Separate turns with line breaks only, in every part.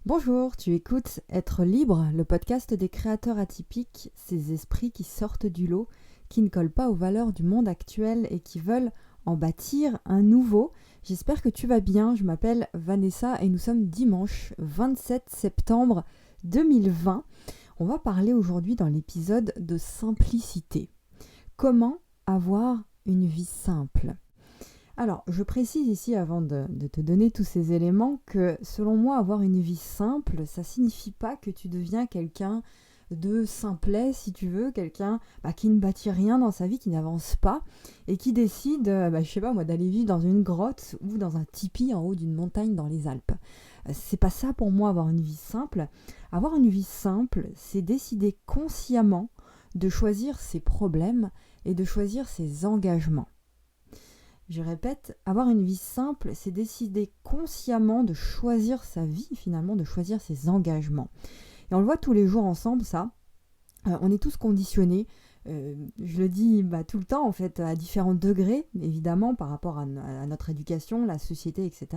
Bonjour, tu écoutes Être libre, le podcast des créateurs atypiques, ces esprits qui sortent du lot, qui ne collent pas aux valeurs du monde actuel et qui veulent en bâtir un nouveau. J'espère que tu vas bien, je m'appelle Vanessa et nous sommes dimanche 27 septembre 2020. On va parler aujourd'hui dans l'épisode de simplicité. Comment avoir une vie simple ? Alors, je précise ici, avant de te donner tous ces éléments, que selon moi, avoir une vie simple, ça signifie pas que tu deviens quelqu'un de simplet, si tu veux, quelqu'un qui ne bâtit rien dans sa vie, qui n'avance pas, et qui décide, je sais pas moi, d'aller vivre dans une grotte ou dans un tipi en haut d'une montagne dans les Alpes. C'est pas ça pour moi, avoir une vie simple. Avoir une vie simple, c'est décider consciemment de choisir ses problèmes et de choisir ses engagements. Je répète, avoir une vie simple, c'est décider consciemment de choisir sa vie, finalement, de choisir ses engagements. Et on le voit tous les jours ensemble, ça. On est tous conditionnés. Je le dis tout le temps, en fait, à différents degrés, évidemment, par rapport à notre éducation, la société, etc.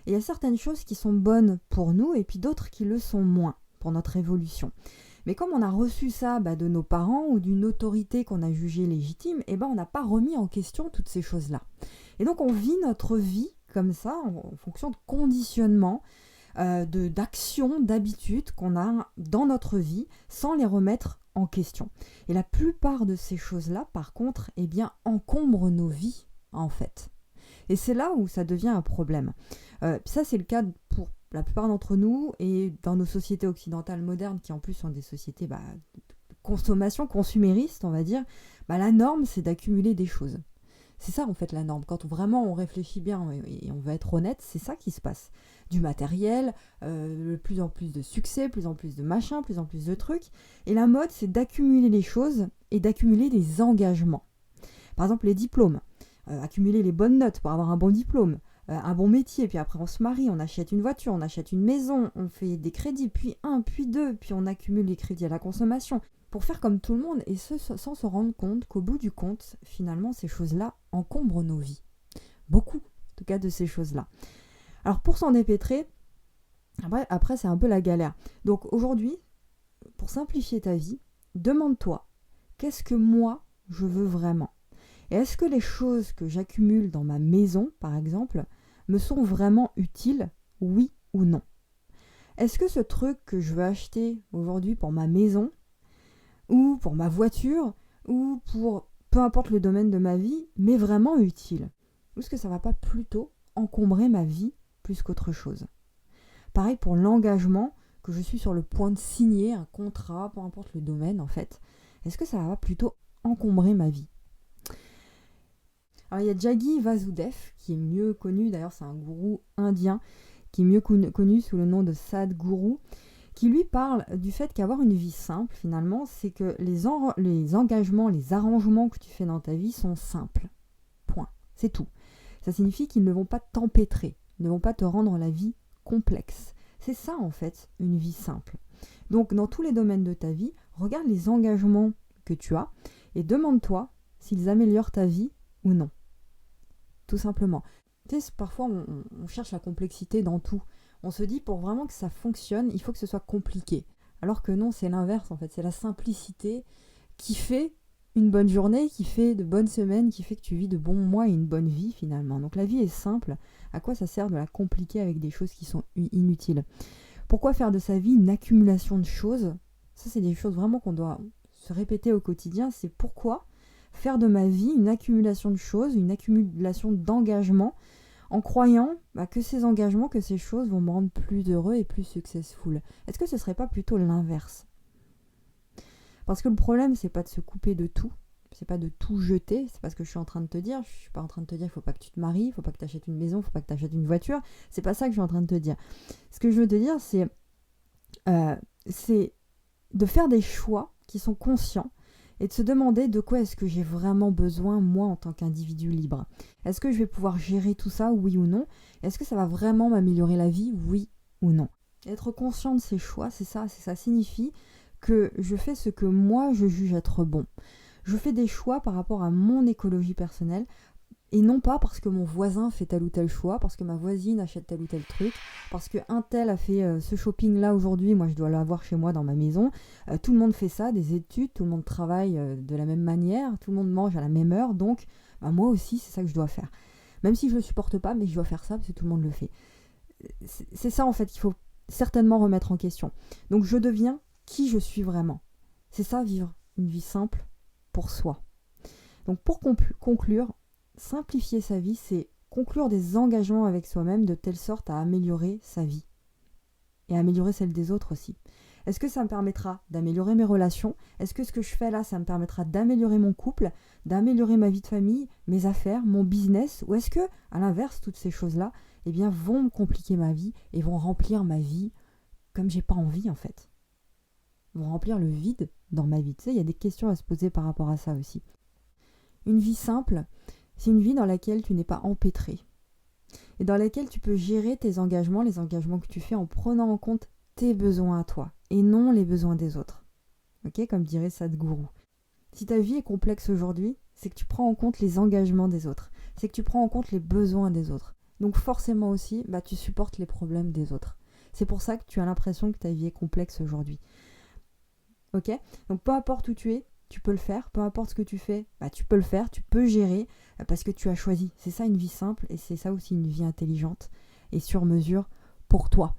Et il y a certaines choses qui sont bonnes pour nous, et puis d'autres qui le sont moins pour notre évolution. Mais comme on a reçu ça de nos parents ou d'une autorité qu'on a jugée légitime, on n'a pas remis en question toutes ces choses-là. Et donc on vit notre vie comme ça, en fonction de conditionnements, d'actions, d'habitudes qu'on a dans notre vie, sans les remettre en question. Et la plupart de ces choses-là, par contre, encombrent nos vies, en fait. Et c'est là où ça devient un problème. Ça, c'est le cas pour la plupart d'entre nous et dans nos sociétés occidentales modernes qui en plus sont des sociétés de consommation, consuméristes, on va dire, la norme c'est d'accumuler des choses. C'est ça en fait la norme. Quand on réfléchit bien et on va être honnête, c'est ça qui se passe. Du matériel, de plus en plus de succès, plus en plus de machins, plus en plus de trucs. Et la mode c'est d'accumuler les choses et d'accumuler des engagements. Par exemple les diplômes. Accumuler les bonnes notes pour avoir un bon diplôme. Un bon métier, puis après on se marie, on achète une voiture, on achète une maison, on fait des crédits, puis un, puis deux, puis on accumule les crédits à la consommation, pour faire comme tout le monde, et sans se rendre compte qu'au bout du compte, finalement, ces choses-là encombrent nos vies. Beaucoup, en tout cas, de ces choses-là. Alors pour s'en dépêtrer, après c'est un peu la galère. Donc aujourd'hui, pour simplifier ta vie, demande-toi, qu'est-ce que moi, je veux vraiment ? Et est-ce que les choses que j'accumule dans ma maison, par exemple, me sont vraiment utiles, oui ou non ? Est-ce que ce truc que je veux acheter aujourd'hui pour ma maison, ou pour ma voiture, ou pour peu importe le domaine de ma vie, m'est vraiment utile ? Ou est-ce que ça ne va pas plutôt encombrer ma vie plus qu'autre chose ? Pareil pour l'engagement que je suis sur le point de signer, un contrat, peu importe le domaine en fait. Est-ce que ça va pas plutôt encombrer ma vie ? Alors il y a Jaggi Vasudev, qui est mieux connu, d'ailleurs c'est un gourou indien, qui est mieux connu sous le nom de Sadhguru, qui lui parle du fait qu'avoir une vie simple, finalement, c'est que les engagements, les arrangements que tu fais dans ta vie sont simples. Point. C'est tout. Ça signifie qu'ils ne vont pas t'empêtrer, ils ne vont pas te rendre la vie complexe. C'est ça, en fait, une vie simple. Donc, dans tous les domaines de ta vie, regarde les engagements que tu as et demande-toi s'ils améliorent ta vie ou non. Tout simplement. Tu sais, parfois on cherche la complexité dans tout. On se dit pour vraiment que ça fonctionne, il faut que ce soit compliqué. Alors que non, c'est l'inverse en fait. C'est la simplicité qui fait une bonne journée, qui fait de bonnes semaines, qui fait que tu vis de bons mois et une bonne vie finalement. Donc la vie est simple. À quoi ça sert de la compliquer avec des choses qui sont inutiles ? Pourquoi faire de sa vie une accumulation de choses ? Ça, c'est des choses vraiment qu'on doit se répéter au quotidien. C'est pourquoi faire de ma vie une accumulation de choses, une accumulation d'engagements, en croyant que ces engagements, que ces choses vont me rendre plus heureux et plus successful. Est-ce que ce ne serait pas plutôt l'inverse ? Parce que le problème, c'est pas de se couper de tout, c'est pas de tout jeter, c'est pas ce que je suis en train de te dire. Je suis pas en train de te dire qu'il faut pas que tu te maries, il faut pas que tu achètes une maison, il faut pas que tu achètes une voiture. C'est pas ça que je suis en train de te dire. Ce que je veux te dire, c'est de faire des choix qui sont conscients, et de se demander de quoi est-ce que j'ai vraiment besoin, moi, en tant qu'individu libre. Est-ce que je vais pouvoir gérer tout ça, oui ou non ? Est-ce que ça va vraiment m'améliorer la vie, oui ou non ? Être conscient de ces choix, ça signifie que je fais ce que moi, je juge être bon. Je fais des choix par rapport à mon écologie personnelle, Et non pas parce que mon voisin fait tel ou tel choix, parce que ma voisine achète tel ou tel truc, parce qu'un tel a fait ce shopping-là aujourd'hui, moi je dois l'avoir chez moi dans ma maison. Tout le monde fait ça, des études, tout le monde travaille de la même manière, tout le monde mange à la même heure, donc moi aussi c'est ça que je dois faire. Même si je le supporte pas, mais je dois faire ça parce que tout le monde le fait. C'est ça en fait qu'il faut certainement remettre en question. Donc je deviens qui je suis vraiment. C'est ça, vivre une vie simple pour soi. Donc pour conclure, simplifier sa vie, c'est conclure des engagements avec soi-même de telle sorte à améliorer sa vie et à améliorer celle des autres aussi. Est-ce que ça me permettra d'améliorer mes relations ? Est-ce que ce que je fais là, ça me permettra d'améliorer mon couple, d'améliorer ma vie de famille, mes affaires, mon business ? Ou est-ce que, à l'inverse, toutes ces choses-là, vont me compliquer ma vie et vont remplir ma vie comme j'ai pas envie en fait ? Vont remplir le vide dans ma vie. Tu sais, il y a des questions à se poser par rapport à ça aussi. Une vie simple, c'est une vie dans laquelle tu n'es pas empêtré et dans laquelle tu peux gérer tes engagements, les engagements que tu fais en prenant en compte tes besoins à toi et non les besoins des autres. Ok, comme dirait Sadhguru. Si ta vie est complexe aujourd'hui, c'est que tu prends en compte les engagements des autres, c'est que tu prends en compte les besoins des autres. Donc forcément aussi, tu supportes les problèmes des autres. C'est pour ça que tu as l'impression que ta vie est complexe aujourd'hui. Ok ? Donc peu importe où tu es, tu peux le faire, peu importe ce que tu fais, tu peux le faire, tu peux gérer parce que tu as choisi. C'est ça une vie simple et c'est ça aussi une vie intelligente et sur mesure pour toi.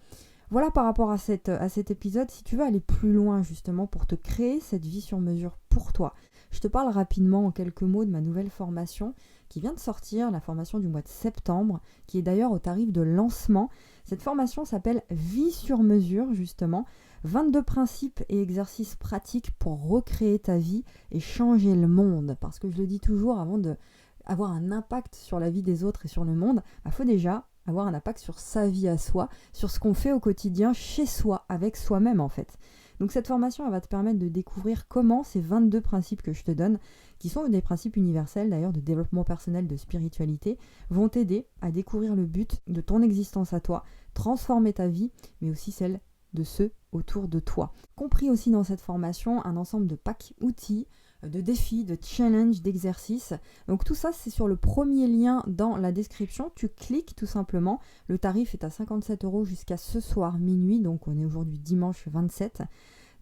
Voilà par rapport à cet épisode. Si tu veux aller plus loin justement pour te créer cette vie sur mesure pour toi, je te parle rapidement en quelques mots de ma nouvelle formation qui vient de sortir, la formation du mois de septembre, qui est d'ailleurs au tarif de lancement. Cette formation s'appelle Vie sur mesure justement. 22 principes et exercices pratiques pour recréer ta vie et changer le monde. Parce que je le dis toujours, avant d'avoir un impact sur la vie des autres et sur le monde, faut déjà avoir un impact sur sa vie à soi, sur ce qu'on fait au quotidien chez soi, avec soi-même en fait. Donc cette formation, elle va te permettre de découvrir comment ces 22 principes que je te donne, qui sont des principes universels d'ailleurs de développement personnel, de spiritualité, vont t'aider à découvrir le but de ton existence à toi, transformer ta vie, mais aussi celle de ceux autour de toi. Compris aussi dans cette formation un ensemble de packs outils, de défis, de challenges, d'exercices. Donc tout ça, c'est sur le premier lien dans la description. Tu cliques tout simplement. Le tarif est à 57 € jusqu'à ce soir minuit. Donc on est aujourd'hui dimanche 27.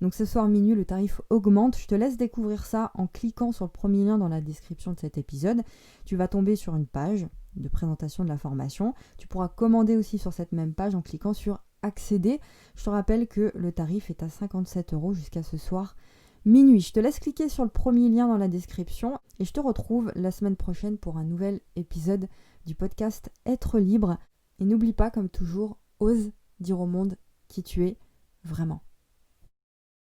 Donc ce soir minuit, le tarif augmente. Je te laisse découvrir ça en cliquant sur le premier lien dans la description de cet épisode. Tu vas tomber sur une page de présentation de la formation. Tu pourras commander aussi sur cette même page en cliquant sur accéder. Je te rappelle que le tarif est à 57 € jusqu'à ce soir minuit. Je te laisse cliquer sur le premier lien dans la description et je te retrouve la semaine prochaine pour un nouvel épisode du podcast Être libre. Et n'oublie pas, comme toujours, ose dire au monde qui tu es vraiment.